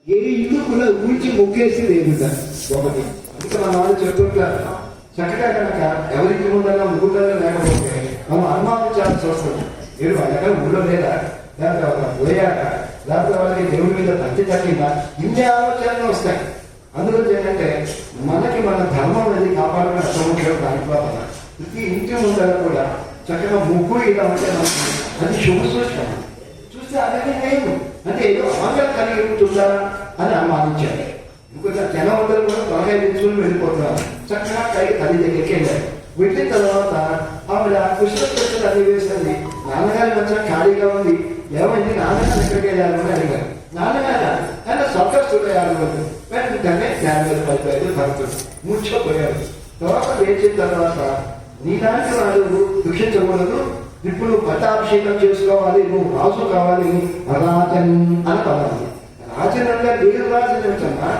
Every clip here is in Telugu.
ఏ ఇల్లు కూడా ఊడ్చి ముగ్గేసి లేదుట ఒకటి. అందుకే మన వాళ్ళు చెప్తుంటారు, చక్కగా కనుక ఎవరికి ముందన్నా ఊళ్ళో లేకపోతే మనం అనుమానించాల్సి వస్తుంది. మీరు వాళ్ళ ఊళ్ళో లేదా, లేకపోతే వాళ్ళ పోయాక, లేకపోతే వాళ్ళకి దేవుడి మీద తగ్గి తగ్గిందా, ఇన్ని ఆలోచనలు వస్తాయి. అందులో ఏంటంటే మనకి మన ధర్మం అనేది కాపాడుకుని అసలు దాంట్లో ప్రతి ఇంటి ముందర కూడా చక్కగా ముగ్గు ఇలా ఉంటే మనకి అది శుభ సూచన. చూస్తే అదే లేదు అంటే ఏదో ఆంగ్లం కలిగి ఉంటుందా అని అనుమానించారు. ఇంకొక జనం అందరూ కూడా త్వరగా తెచ్చుకుని వెళ్ళిపోతున్నారు. చక్కగా తల్లి దగ్గరికి వెళ్ళారు. వెళ్ళిన తర్వాత ఆవిడ కృష్ణ అది వేసింది. నాన్నగారి మధ్య ఖాళీగా ఉంది, ఏమైంది నాన్నగారు ఎక్కడికి వెళ్ళారు అని అడిగారు. నాన్నగారు ఆయన స్వర్గస్థుడయ్యారు. వెంటనే జ్ఞానం పడిపోయారు, భక్తుడు మూర్చపోయారు. తర్వాత వేసిన తర్వాత నీలాంటి వాడు దూషించకూడదు, ఇప్పుడు పట్టాభిషేకం చేసుకోవాలి, నువ్వు రాజు కావాలి, రాజన్ అని పడాలి. రాజన్ అంటే వీరు రాజన్ వచ్చమ్మా,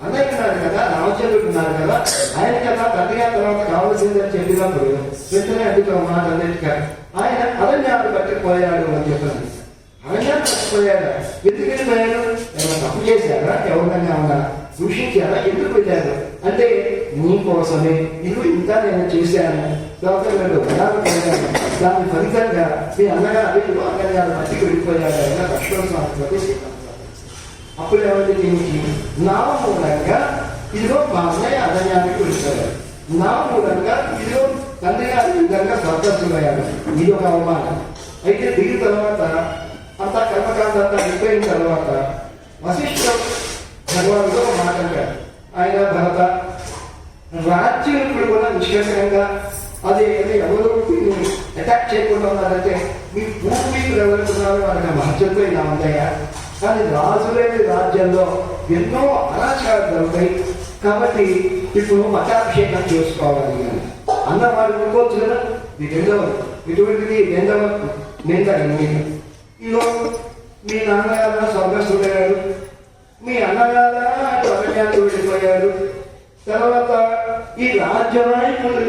అన్నయ్యున్నాడు కదా, రామచంద్రుడు ఉన్నారు కదా, ఆయన కదా తండ్రిగా తర్వాత కావాల్సిందని చెప్పినప్పుడు వెంటనే అడిగిన మాట అన్నిటిగా ఆయన అరణ్యాలు పట్టిపోయాడు అని చెప్పాను. అరణ్యాలు పట్టిపోయాడు, ఎందుకు వెళ్ళిపోయాడు? ఎవరు తప్పు చేశారా, ఎవరైనా ఉన్నా దూషించారా, ఎందుకు వెళ్ళారు అంటే నీ కోసమే, ఇల్లు ఇంత నేను చేశాను, దాని ఫలితంగా మీ అన్నగారు అన్నగారు మట్టికి వెళ్ళిపోయాడు. లక్ష్మణస్వామి అప్పుడు ఎవరి దీనికి నా మూలంగా ఇదిగో మా అన్నయ్య అరణ్యానికి వెళ్ళిపోయాడు, నా మూలంగా ఇదిగో తండ్రి గారి విధంగా స్వర్గస్థులయ్యాడు. ఇది ఒక అవమానం. అయితే దీని తర్వాత అంతా కర్మకాండ అంతా అయిపోయిన తర్వాత వశిష్ఠ భగవానుడు ఒక మాట అంటాడు. ఆయన భరత రాజ్యం ఇప్పుడు కూడా నిష్కర్షంగా అదే ఎవరు అటాక్ చేయకుండా ఉన్నారంటే మీ పూర్వీకులు ఎవరుకున్నారో వాళ్ళకి మహత్యంతో ఇలా ఉంటాయా, కానీ రాజులేని రాజ్యంలో ఎన్నో అనాచారాలు జరుగుతాయి. కాబట్టి ఇప్పుడు పట్టాభిషేకం చేసుకోవాలి అని అన్నవాడు అనుకోవచ్చు కదా. మీకు ఎంతవరకు ఇటువంటిది ఎంతవరకు నేను ఇదో మీ నాన్నగారు స్వర్గస్థుడయ్యాడు, మీ అన్నగారా అటు అరణ్యానికి వెళ్ళిపోయాడు. తర్వాత ఈ రాజ్యనాయకులు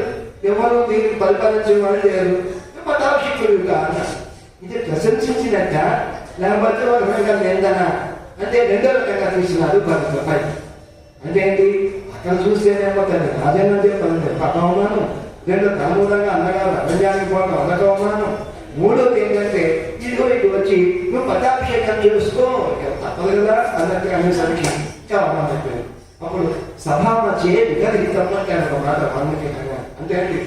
ఎవరు దీన్ని పరిపాలించే వాళ్ళు లేరు, పట్టాభిషేకుడు కాదు. ఇది ప్రశంసించినట్ట లేకపోతే ఒక రకంగా లేదనా అంటే రెండో రకంగా తీసినారు భరతపై. అంటే ఏంటి, అక్కడ చూస్తేనేమో తన రాజన్న చెప్పాలంటే పక్క అవమానం, రెండు తనమూలంగా అన్నగారు అరణ్యానికి పోవడం అదొక అవమానం, మూడోది ఏంటంటే ఇదిగో ఇటు వచ్చి నువ్వు పట్టాభిషేకం చేసుకో తప్పదు కదా అన్నట్టుగా అనేసరికి ఇంకా అవమానం అయిపోయాడు. అప్పుడు సభామచే విగరహితమ్మకి ఒక మాట వాల్మీకి అంటే ఏంటి,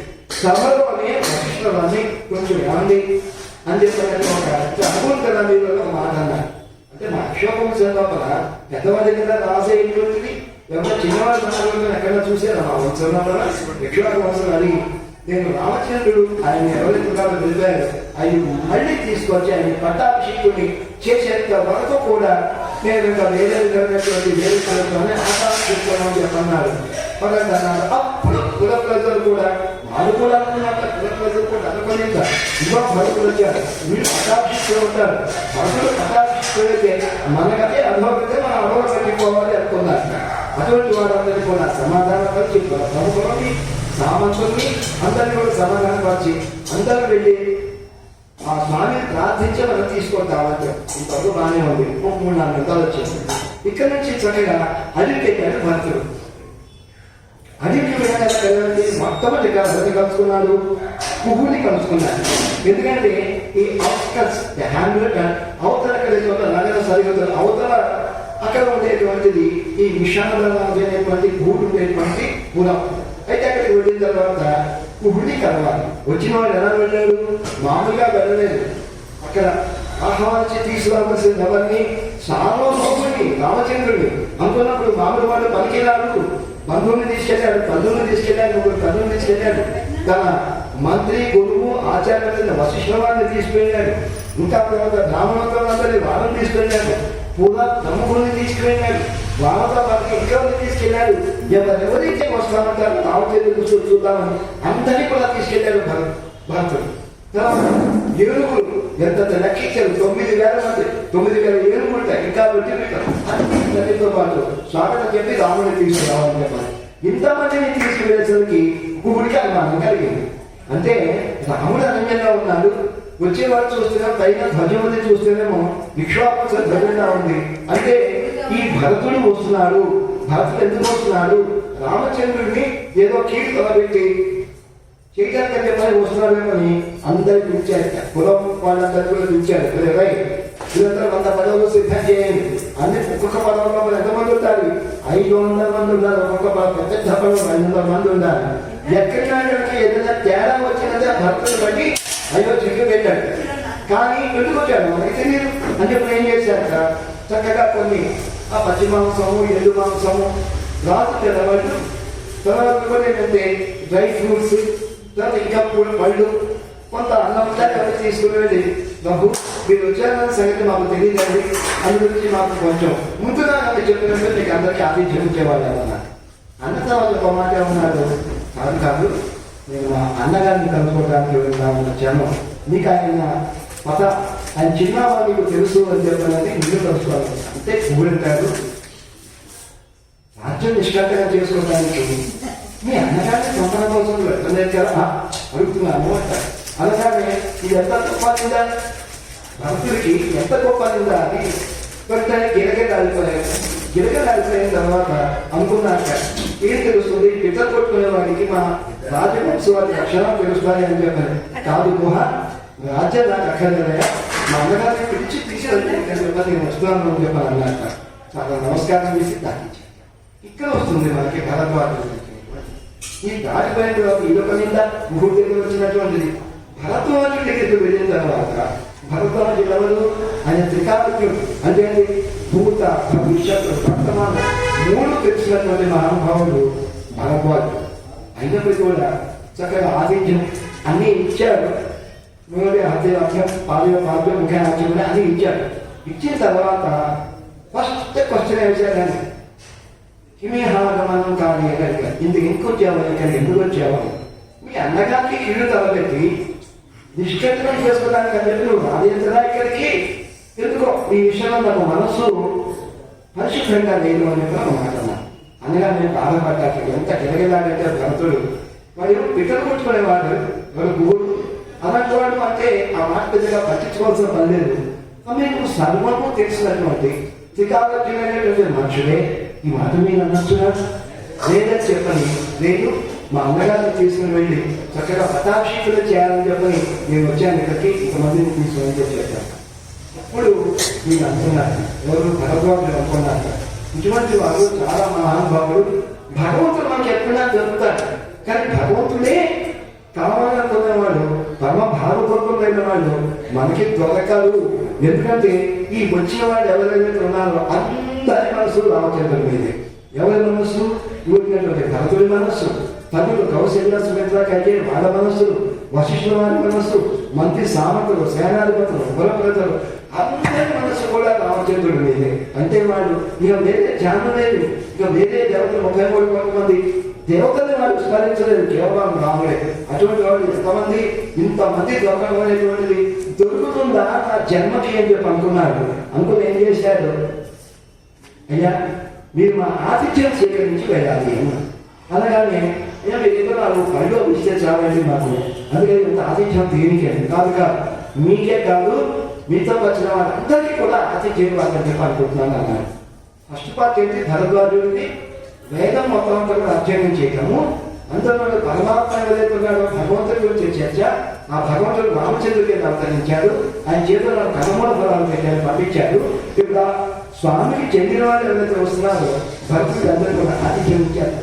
సభలోనే వశిష్ఠులని కొంచెం ఏమండి అని చెప్పినట్టు ఒక అనుకూల కదా మీరు ఒక మాట అన్నారు. అంటే మా అక్షోభంశం లోపల పెద్దవాడి దగ్గర రాసేటువంటిది ఎవరైనా చిన్నవాడి సందర్భంగా ఎక్కడ చూసారు మా వంశంలో యక్షోభ వంశం అడిగి నేను రామచంద్రుడు ఆయన ఎవరైతే వెళ్ళిపోయారు ఆయన మళ్ళీ తీసుకొచ్చి ఆయన పట్టాభిషేకుడిని చేసేంత వరకు కూడా నేను ఇంకా వేరే జరిగినటువంటి వేరే స్థలంలోనే ఆకాశిస్తున్నామని చెప్పన్నారు. అన్నారు అప్పుడు కుల ప్రజలు కూడా వాళ్ళు కూడా అనుకున్నాక కుల ప్రజలు కూడా అనుకోలేక ఇంకా భక్తులు వచ్చారు, వీళ్ళు పట్టాభిషిక్తులు ఉంటారు, భక్తులు పట్టాభిషిక్తులైతే మనకదే అనుభవతే మనం అనుభవం పెట్టుకోవాలి అనుకున్నారు. అటువంటి వారందరికీ కూడా సమాధానం పరిచి ప్రముఖులని సామంతుల్ని అందరినీ కూడా సమాధానం పరిచి అందరూ వెళ్ళి ఆ స్వామిని ప్రార్థించి మనం తీసుకుంటామంటే ఇంతవరకు బాగానే ఉంది. 3-4 గంటలు వచ్చేసింది. ఇక్కడ నుంచి చక్కగా అడవికి వెళ్ళాడు భక్తుడు. అడవికి వెళ్ళాలి మొట్టమొదటిగా ఎవరిని కలుసుకున్నాడు, పువ్వుని కలుసుకున్నాడు. ఎందుకంటే ఈ అవుట్స్కట్స్ హ్యాండ్లెట్ అవతల నగర సరిహద్దు అవతల అక్కడ ఉండేటువంటిది ఈ విషాదరాజు అనేటువంటి భూమి ఉండేటువంటి పురం. అయితే అక్కడికి వెళ్ళిన తర్వాత పువ్వుని కలవాలి. వచ్చిన వాడు ఎలా వెళ్ళాడు, మామూలుగా వెళ్ళలేదు. అక్కడ ఆహ్వానించి తీసుకురావాల్సిన ఎవరిని, సార్వభౌముని రామచంద్రుడిని అనుకున్నప్పుడు మామూలు వాడు పలికిరాడు, బంధువుని తీసుకెళ్ళాడు, బంధువుని తీసుకెళ్ళాడు, తన మంత్రి గురువు ఆచార్యులైన వశిష్ఠ వారిని తీసుకువెళ్ళాడు, ఇంకా తర్వాత బ్రాహ్మణోత్తరందరినీ వాళ్ళని తీసుకెళ్ళాడు, పూర్వ ప్రముఖుల్ని తీసుకువెళ్ళాడు, వాళ్ళతో వారికి ఇంకెవరిని తీసుకెళ్ళాడు, ఎవరెవరైతే వస్తామంటారు రామచంద్రుడు చూద్దామని అందరినీ కూడా తీసుకెళ్ళాడు భరతుడు. ఏనుగులు ఎంత లెక్కించారు, 9,000 మంది, 9,000 ఏనుగులు ఉంటాయి. ఇంకా పెట్టితో పాటు స్వాగతం చెప్పి రాముడిని తీసుకురావాలని చెప్పాలి. ఇంతమందిని తీసుకువెళ్ళేసరికి గుడికి అనుమానం కలిగింది. అంటే రాముడు అరణ్యంగా ఉన్నాడు, వచ్చేవాడు చూస్తేనే పైన ధ్వజం ఉంది, చూస్తేనేమో విశ్వాప ధ్వజంగా ఉంది. అంటే ఈ భరతుడు వస్తున్నాడు, భరతుడు ఎందుకు వస్తున్నాడు, రామచంద్రుడిని ఏదో కీడు తలబెట్టి చేయడానికి చెప్పని వస్తున్నాడేమని అందరికి పిలిచారు. కులం వాళ్ళందరూ కూడా పిలిచారు. వీళ్ళందరూ 100 పదవులు సిద్ధం చేయండి. అన్ని ఒక్కొక్క పదవుల్లో ఎంతమంది ఉంటారు? 500 మంది ఉన్నారు. ఒక్కొక్క పెద్ద పదవులు 500 మంది ఉన్నారు. ఎక్కడికి ఏదైనా తేడా వచ్చినదే భక్తులు బట్టి అయోధ్యకి వెళ్ళాడు. కానీ ఎందుకు వచ్చాడు మనకి తెలియదు అని చెప్పి ఏం చేశాక చక్కగా కొన్ని ఆ పచ్చి మాంసము, ఎండు మాంసము, రాజు తెల్లవాళ్ళు, తర్వాత కూడా ఏంటంటే డ్రై ఫ్రూట్స్, తర్వాత ఇంకా పళ్ళు, కొంత అన్నం అవి తీసుకుని వెళ్ళి బాబు మీరు వచ్చారన్న సంగతి మాకు తెలియదండి, అందు గురించి మాకు కొంచెం ముందుగా చెప్పినట్టు మీకు అందరికీ ఆతిథ్యం ఇచ్చేవాళ్ళు అన్న. అన్న తర్వాత ఒక మాట ఉన్నారు, కాదు నేను మా అన్నగారిని కలుసుకోవడానికి వచ్చాను, మీకు ఆయన మత ఆయన చిన్నవా మీకు తెలుసు అని చెప్పాలని నిన్ను కలుసుకోవాలి. అంటే ఊరంటారు రాజ్యం నిష్కర్తగా చేసుకోవడానికి మీ అన్నగారిని సంపద కోసం వెళ్ళలేదా అడుగుతున్నాను అంటారు. అనగానే ఇది ఎంత గొప్పదిందా, భక్తుడికి ఎంత గొప్పదిందా అని కొంటానికి గిరగలాడిపోయిన తర్వాత అనుకున్నాక ఏం తెలుస్తుంది, పిల్లలు కొట్టుకునే వాడికి మా రాజవంశ వారి అక్షరం తెలుస్తాయి అని చెప్పారు. కాదు గుహ రాజ్యం నాకు అక్కర్లేదయా, మా అన్నగారిని పిలిచి తీసుకెళ్తే నేను వస్తున్నాను అని చెప్పాను అన్నట్ట. చాలా నమస్కారం చేసి దాటించాను. ఇక్కడ వస్తుంది మనకి భరద్వాజుడు. ఈ దాటిపోయిన తర్వాత ఇదొక నింద ముహూర్తి దగ్గర వచ్చినటువంటిది. భరద్వాజుడి దగ్గరికి వెళ్ళిన తర్వాత భరద్వాజుడు ఎవరు? ఆయన త్రికాలజ్ఞుడు. అంటే భూత భవిష్యత్తు వర్తమానం 3 తెలిసినటువంటి మహానుభావుడు భరద్వాజుడు. అయినప్పటికీ కూడా చక్కగా ఆతిథ్యం అన్నీ ఇచ్చాడు. ఆద్యం పాద్యం ముఖ్యాధ్యం అన్ని ఇచ్చాడు. ఇచ్చిన తర్వాత ఫస్ట్ క్వశ్చన్ వేసాడు, హిమేహాగమనం కానీ ఎక్కడికి ఇందుకు ఇంకొచ్చావు, ఇక్కడికి ఎందుకు వచ్చావు? మీ అన్నగారికి ఇల్లు తలబెట్టి నిష్కర్షణ చేసుకోవడానికి అని చెప్పి నువ్వు రాజేంద్రా ఇక్కడికి ఎందుకో ఈ విషయంలో నాకు మనస్సు పరిశుభ్రంగా లేదు అని చెప్పి మాట్లాడినా. అనగా నేను బాధపడ్డాక ఎంత గిరగలాడంటే భరతుడు మరియు పిట్టలు కొట్టుకునేవాడు వాడు గురుడు అలాంటి వాడు అంటే ఆ మాట పెద్దగా పట్టించుకోవాల్సిన పని లేదు. మీకు సర్వము తెలిసినటువంటి త్రికాలజ్ఞులైనటువంటి మనుషులే ఈ మాట మీరు అన్నట్టుగా లేదని చెప్పని నేను మా అన్నగారిని తీసుకుని వెళ్ళి చక్కగా పటాభిషేకులు చేయాలని చెప్పని నేను వచ్చాను ఇక్కడికి, ఇంతమందిని తీసుకుని చెప్పాను. అప్పుడు మీరు అనుకున్నారు ఎవరు భగవంతుడు అనుకున్నారు. ఇటువంటి వారు చాలా మహానుభావుడు. భగవంతుడు మనకి ఎప్పుడైనా దొరుకుతాడు, కానీ భగవంతుడే కావాలనుకునేవాడు పరమ భావపూర్వకమైన వాళ్ళు మనకి దొరకరు. ఎందుకంటే ఈ వచ్చిన వాళ్ళు ఎవరైతే ఉన్నారో అందరి మనసు రామచంద్రుడి మీదే. ఎవరి మనస్సు? ఊరినటువంటి భరతుడి మనస్సు, తల్లులు కౌశల్య సుమిత్ర కలిగే వాళ్ళ మనస్సులు, వశిష్ఠుల వారి మనస్సు, మంత్రి సామంతులు, సేనాధిపతులు, కులప్రజలు అందరి మనస్సు కూడా రామచంద్రుడి మీదే. అంటే వాళ్ళు ఇక వేరే ధ్యానం లేదు, ఇక వేరే దేవతలు 33 కోట్ల మంది దేవతల్ని వాళ్ళు స్మరించలేదు, కేవలం రాముడే. అటువంటి వాడు ఇంతమంది దొరకడం అనేటువంటిది దొరుకుతుందా నా జన్మకి అని చెప్పి అనుకున్నాడు. అనుకుని ఏం చేశాడు, అయ్యా మీరు మా ఆతిథ్యం స్వీకరించి వెళ్ళాలి అన్న. అలాగానే అయ్యా మీరు ఏదో నాకు పనిలో ఇస్తే చాలండి మాకు, అందుకని ఇంత ఆతిథ్యం దేనికి అని కాదు, మీకే కాదు మీతో వచ్చిన వాళ్ళందరికీ కూడా ఆతిథ్యం వాళ్ళని చెప్పి అనుకుంటున్నాను అన్నాడు. ఫస్ట్ పార్ట్ ఏంటి, భరద్వాజుడిని వేదం మొత్తం అంతా కూడా అధ్యయనం చేయటము, అందులో పరమాత్మ ఎవరైతున్నాడో భగవంతుడి గురించి చర్చ. ఆ భగవంతుడు రామచంద్రుడికి అవతరించాడు, ఆయన చేతుల్లో కర్మూల ఫలాలు పెట్టారు, పంపించాడు. ఇప్పుడు స్వామికి చెందిన వాళ్ళు ఎవరైతే వస్తున్నారో భక్తులు అందరూ కూడా ఆతిథ్యం ఇచ్చారు.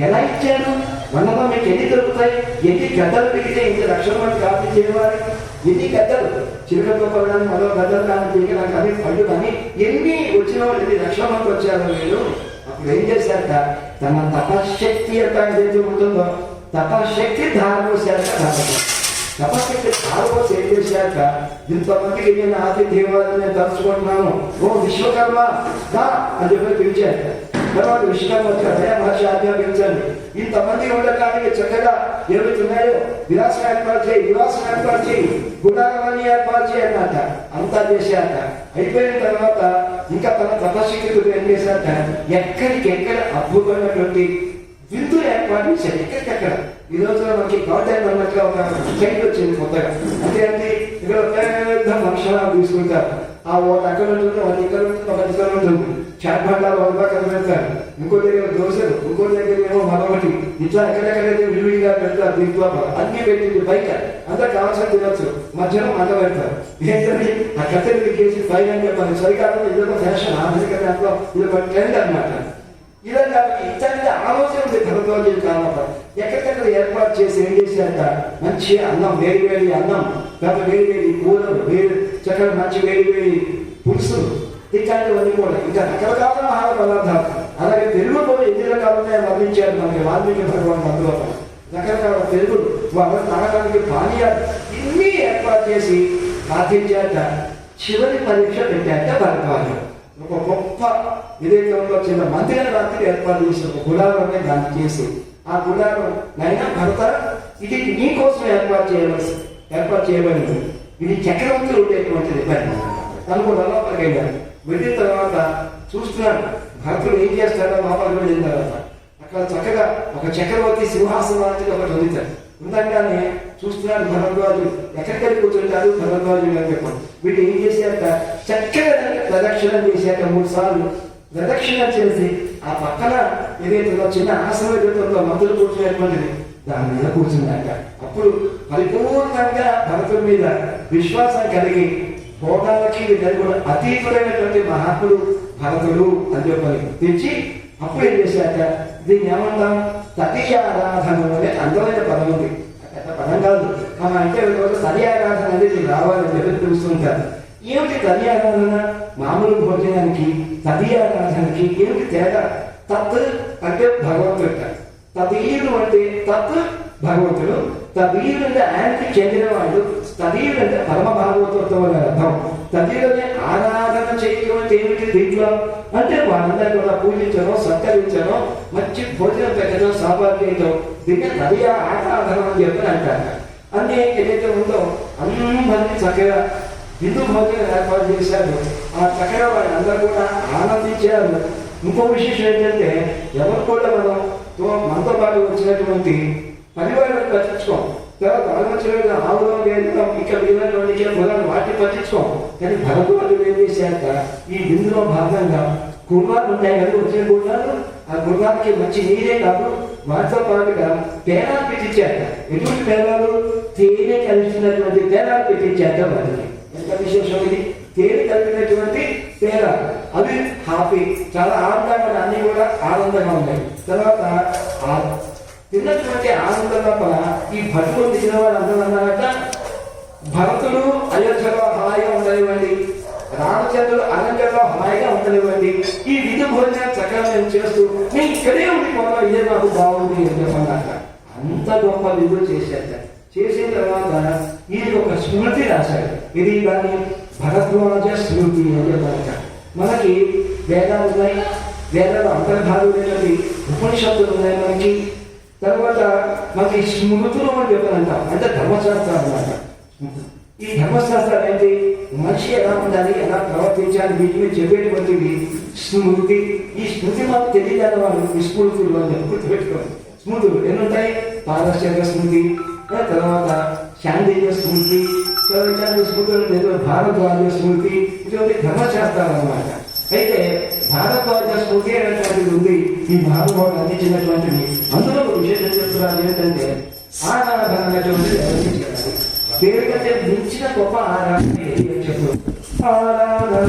ఎలా ఇచ్చాడు? మనలో మీకు ఎన్ని దొరుకుతాయి, ఎన్ని గద్దలు పెరిగితే ఇంత లక్షల మంది కాపీ చేయవాలి, ఎన్ని గద్దలు చిరుకతో పడడానికి మరో గద్దలు కానీ తిరిగి నాకు అదే పళ్ళు కానీ ఎన్ని వచ్చిన వాళ్ళు ఎన్ని లక్షల మంది వచ్చారో మీరు. అప్పుడు ఏం చేశాక తన తపశక్తి యొక్క ఏదైతే ఉంటుందో తపశక్తి ధారపోసాక తపశక్తి ధారపోసి ఏం చేశాక ఇంతమందికి నేను ఆతిథ్యవాదని నేను తలుచుకుంటున్నాను, ఓ విశ్వకర్మ దా అని చెప్పి పిలిచాను. తర్వాత విశ్వకర్మ వచ్చాడు, మహర్షి ఆజ్ఞాపించండి, ఇంతమంది ఉండటానికి చక్కగా ఏమవుతున్నాయో విలాసం ఏర్పాటు చేయి, గుణాలన్నీ ఏర్పాటు చేయి అన్నట. అంతా చేశాక అయిపోయిన తర్వాత ఇంకా తన తపశక్తితో ఏం చేశాక ఎక్కడికెక్కడ అద్భుతమైనటువంటి విందు ఏర్పాటు చేశాడు. ఎక్కడికెక్కడ ఈ రోజున మనకి గవర్నమెంట్ అన్నట్టుగా ఒక సైట్ వచ్చింది కొత్తగా. అంటే ఇక్కడ పెద్ద ఫంక్షన్ తీసుకుంటారు, ఆ ఒకటి అక్కడ ఉంటుంది, ఒకటి ఇక్కడ ఉంటుంది, ఒకటి ఇక్కడ ఉంటుంది. చాట్బండాలు ఒక పక్కన పెడతారు, ఇంకో దగ్గర దోశలు, ఇంకో దగ్గర ఏమో మరొకటి, ఇట్లా ఎక్కడెక్కడైతే విడివిడిగా పెడతారు. దీంట్లో అన్ని పెట్టింది బయట అంతా కావాల్సిన తినొచ్చు, మధ్యలో మంట పెడతారు. ఏంటంటే ఆ కట్టెలు కేసి ఫైన్ అని చెప్పాలి. సరికాలంలో ఇదొక ఫ్యాషన్, ఆధునిక దాంట్లో ఇదొక ట్రెండ్ అనమాట. ఇలా ఇతని ఆలోచన ఉంది భరద్వాజుడు కావాలి. ఎక్కడెక్కడ ఏర్పాటు చేసి ఏం చేశాక మంచి అన్నం, వేడి వేడి అన్నం, తర్వాత వేడి వేడి కూరలు, వేడి చక్కగా మంచి వేడి వేడి పులుసులు, ఇట్లాంటివన్నీ కూడా ఇంకా రకరకాల ఆహార పదార్థాలు. అలాగే తెలుగులో ఎన్ని రకాలు ఉన్నాయో వర్ణించారు మనకి వాల్మీకి భగవాన్ అందులో. రకరకాల తెలుగులు వాళ్ళ తాగడానికి పానీయాలు ఇన్ని ఏర్పాటు చేసి ప్రార్థించాక చివరి పరీక్ష పెట్టాక భరద్వాజుడు ఒక గొప్ప విదేశంలో చిన్న మందిర రాత్రి ఏర్పాటు చేసి ఒక గుడారమే దాన్ని చేసి, ఆ గుడారం నైనా భరత ఇది నీ కోసం ఏర్పాటు చేయబడింది, ఇది చక్రవర్తులు ఉండేటువంటిది అనుకున్న పలికాడు. వెళ్ళిన తర్వాత చూస్తున్నాడు భరతుడు ఏం చేస్తాడో లోపలికి వెళ్ళిన తర్వాత అక్కడ చక్కగా ఒక చక్రవర్తి సింహాసనానికి ఒకటి వదులుతాడు. ఉండగానే చూస్తున్నాడు భరద్వాజుడు ఎక్కడికెళ్ళి కూర్చుంటాడు భరద్వాజుడు అని చెప్పాడు. వీళ్ళు ఏం చేశాక చక్కగా ప్రదక్షిణం చేశాక 3 సార్లు ప్రదక్షిణ చేసి ఆ పక్కన ఏదైతే చిన్న ఆసనం ఏదైతే మంత్రులు కూర్చునేటువంటిది దాని మీద కూర్చున్నాక అప్పుడు పరిపూర్ణంగా భరతుడి మీద విశ్వాసం కలిగి భోగాలకి కూడా అతీతుడైనటువంటి మహాత్ముడు భరతుడు అని చెప్పని తెచ్చి అప్పుడు ఏం చేశాక దీన్ని ఏమంటాం తదీయారాధన అనే అందమైన పదం ఉంది. పెద్ద పదం కాదు, అంటే తదీయారాధన అనేది రావాలని చెప్పి తెలుస్తుంటారు. ఏమిటి తదీయారాధన? మామూలు భోజనానికి తదీయారాధనకి ఏమిటి తేడా? తత్ అంటే భగవంతుడు, తదీయుడు అంటే తత్ భగవంతుడు, తదీయుడు అంటే ఆయనకి చెందిన వాళ్ళు, తదీయుడు అంటే పరమ భాగవతత్వం అనే అర్థం. తదీయుడిని ఆరాధన చేయడం అంటే ఏమిటి దీంట్లో అంటే వాళ్ళందరూ కూడా పూజించడం, సత్కరించడం, మంచి భోజనం పెట్టడం, సాపాద్యంతో దీన్ని తదీయ ఆరాధన అని చెప్పి అంటారు. అన్నీ ఏదైతే ఉందో అందరినీ చక్కగా హిందూ భోజనం ఏర్పాటు చేశారు. ఆ చక్కగా వాళ్ళందరూ కూడా ఆనందించారు. ఇంకో విశేషం ఏంటంటే ఎవరు కూడా మనతో పాటు వచ్చినటువంటి పరివారాన్ని పట్టించుకోం, తర్వాత వచ్చిన ఆవులో వేద్దాం, ఇక్కడ మొదలు వాటిని పట్టించుకోం. కానీ భరద్వాజుడు ఏం చేశాక ఈ విందులో భాగంగా గుర్రాలు ఉంటాయి కదా, వచ్చిన గుర్రాలు, ఆ గుర్రాలకి మంచి నీరే కాదు వాటితో పాటుగా పేరాలు పెట్టించాక. ఎటువంటి పేరాలు? తేనె కలిసినటువంటి పేరాలు పెట్టించాక వాటికి. ఎంత విశేషం ఇది! తేనె కలిపినటువంటి పేరాలు అవి హ్యాపీ, చాలా ఆనందంగా, అన్ని కూడా ఆనందంగా ఉన్నాయి. తర్వాత తిన్నటువంటి ఆనందం లోపల ఈ భటులు దిగిన వాళ్ళు అందరూ అన్నారట, భరతుడు అయోధ్యలో హాయిగా ఉండనివ్వండి, రామచంద్రుడు అరణ్యంలో హాయిగా ఉండనివ్వండి, ఈ విధి భోజనం చక్కగా మేము చేస్తూ నేను ఇక్కడే ఉండిపోవడం ఇదే నాకు బాగుంది అని చెప్పన్నాక అంత గొప్ప విధులు చేశాక. చేసిన తర్వాత ఇది ఒక స్మృతి రాశాడు. ఇది దాన్ని భరద్వాజ స్మృతి అని చెప్పాక. మనకి వేదాలు ఉన్నాయి, వేదాలు అంతర్భాగమైనవి ఉపనిషత్తులు ఉన్నాయి మనకి. తర్వాత మనకి స్మృతులు అని చెప్పాలంటాం, అంటే ధర్మశాస్త్రాలు అన్నమాట. ఈ ధర్మశాస్త్రాలు ఏంటి? మనిషి ఎలా ఉండాలి, ఎలా ప్రవర్తించాలి, వీటి మీద చెప్పేటువంటివి స్మృతి. ఈ స్మృతి మాకు తెలియదని వాళ్ళు విస్మృతులు అని గుర్తుపెట్టుకోవాలి. స్మృతులు ఎన్ని ఉంటాయి? పారశ్చర్య స్మృతి, తర్వాత శాంతిజ స్మృతి, తర్వాత స్మృతులు భారద్వాజ స్మృతి, ఇటువంటి ధర్మశాస్త్రాలు అన్నమాట. అయితే భారద్వాజ స్మృతి అనేటువంటిది ఉంది. ఈ మహానుభావులు అందించినటువంటిది. అందులో విశేషం చెప్తున్నారు ఏంటంటే ఆరాధన అనేటువంటిది పేరు కంటే మించిన గొప్ప ఆరాధన చెప్పు. ఆరాధన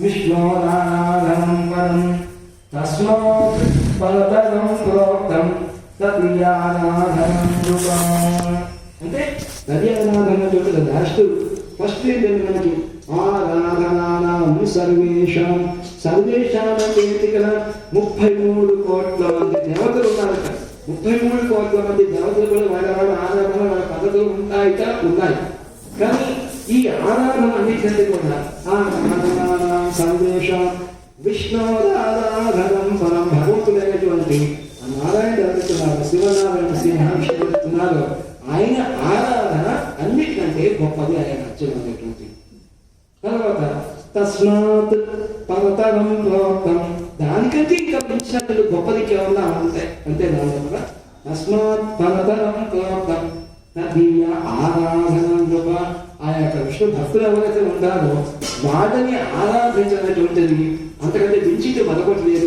విష్ణోరాధనం వరం తస్మాత్ పరతరం ప్రోక్తం తదీయారాధనం అంటే తదీయారాధన చెప్పి లాస్ట్ ఫస్ట్ ఏంటంటే మనకి ఆరాధనానాం సర్వేషాం. సర్వేషాం అంటే ఏంటి కదా? 33 కోట్ల మంది దేవతలు ఉన్నారట. 33 కోట్ల మంది దేవతలు కూడా వాళ్ళ ఆరాధన, వాళ్ళ పద్ధతులు ఉన్నాయి. కానీ ఈ ఆరాధన అన్నింటి కూడా ఆరాధనానాం సర్వేషాం విష్ణోరాధనం పరం. భగవంతుడైనటువంటి నారాయణ ఎవరుతున్నారు, శివనారాయణ సింహాక్షరుతున్నారు, ఆయన ఆరాధన అన్నిటికంటే గొప్పది, ఆయన అర్చనటువంటి. తర్వాత తస్మాత్ పరతరం ప్రోక్తం, దానికంటే ఇంకా మించినట్టు గొప్పది కేవలం అంతే దాని. తస్మాత్ పరతరం ప్రోక్తం తదీయ ఆరాధన. ఆ యొక్క విష్ణు భక్తులు ఎవరైతే ఉంటారో వాళ్ళని ఆరాధించినటువంటిది అంతకంటే మించి మరొకటి లేదు